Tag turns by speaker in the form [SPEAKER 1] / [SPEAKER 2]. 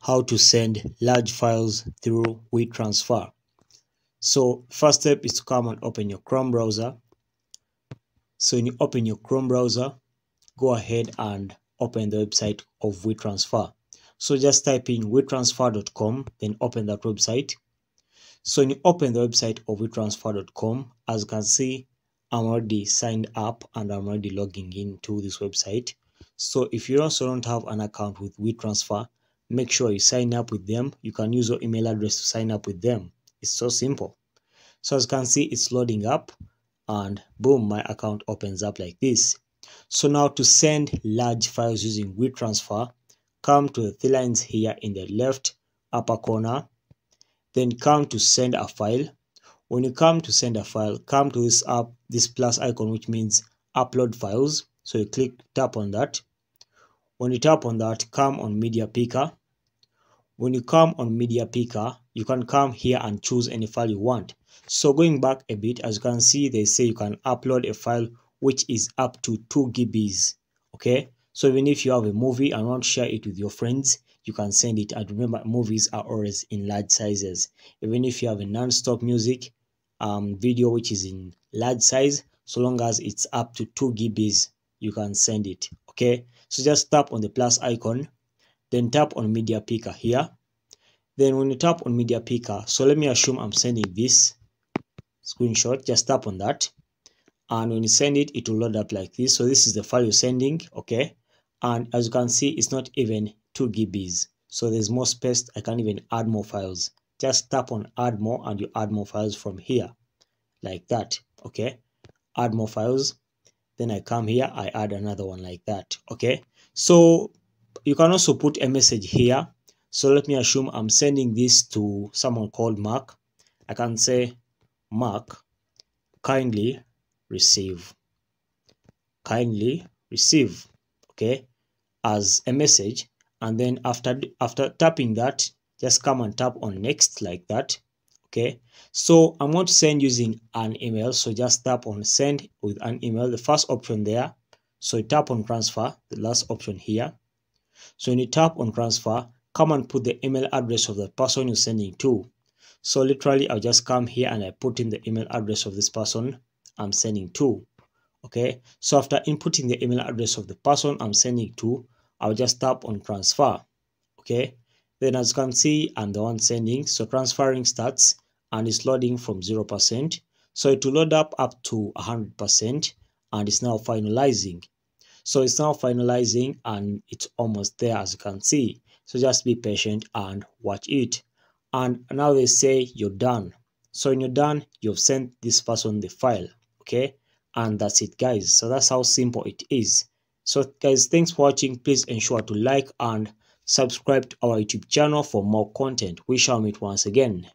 [SPEAKER 1] how to send large files through WeTransfer. So first step is to come and open your Chrome browser. So when you open your Chrome browser, go ahead and open the website of WeTransfer. So just type in WeTransfer.com, then open that website. So when you open the website of WeTransfer.com, as you can see, I'm already signed up and I'm already logging into this website. So if you also don't have an account with WeTransfer, make sure you sign up with them. You can use your email address to sign up with them. It's so simple. So as you can see, it's loading up and boom, my account opens up like this. So now to send large files using WeTransfer, come to the three lines here in the left upper corner, then come to send a file. When you come to send a file, come to this plus icon, which means upload files. So you tap on that. When you tap on that, come on media picker. When you come on media picker, you can come here and choose any file you want. So going back a bit, as you can see, they say you can upload a file which is up to 2 GBs. Okay, so even if you have a movie and want to share it with your friends, you can send it. And remember, movies are always in large sizes. Even if you have a non-stop music video which is in large size, so long as it's up to 2 GBs, you can send it. Okay, so just tap on the plus icon, then tap on media picker here. Then when you tap on media picker, so let me assume I'm sending this screenshot, just tap on that, and when you send it, it will load up like this. So this is the file you're sending. Okay, and as you can see, it's not even 2 GBs, so there's more space. I can even add more files. Just tap on add more and you add more files from here like that. Okay, add more files, then I come here, I add another one like that. Okay, so you can also put a message here. So let me assume I'm sending this to someone called Mark. I can say, Mark, kindly receive, okay, as a message. And then after tapping that, just come and tap on next like that. Okay, so I'm going to send using an email, so just tap on send with an email, the first option there. So you tap on transfer, the last option here. So when you tap on transfer, come and put the email address of the person you're sending to. So literally, I'll just come here and I put in the email address of this person I'm sending to. Okay, so after inputting the email address of the person I'm sending to, I'll just tap on transfer. Okay, then as you can see, I'm the one sending. So transferring starts and it's loading from 0%. So it will load up to 100%, and it's now finalizing. So it's now finalizing and it's almost there, as you can see. So just be patient and watch it. And now they say you're done. So when you're done, you've sent this person the file. Okay, and that's it, guys. So that's how simple it is. So guys, thanks for watching. Please ensure to like and subscribe to our YouTube channel for more content. We shall meet once again.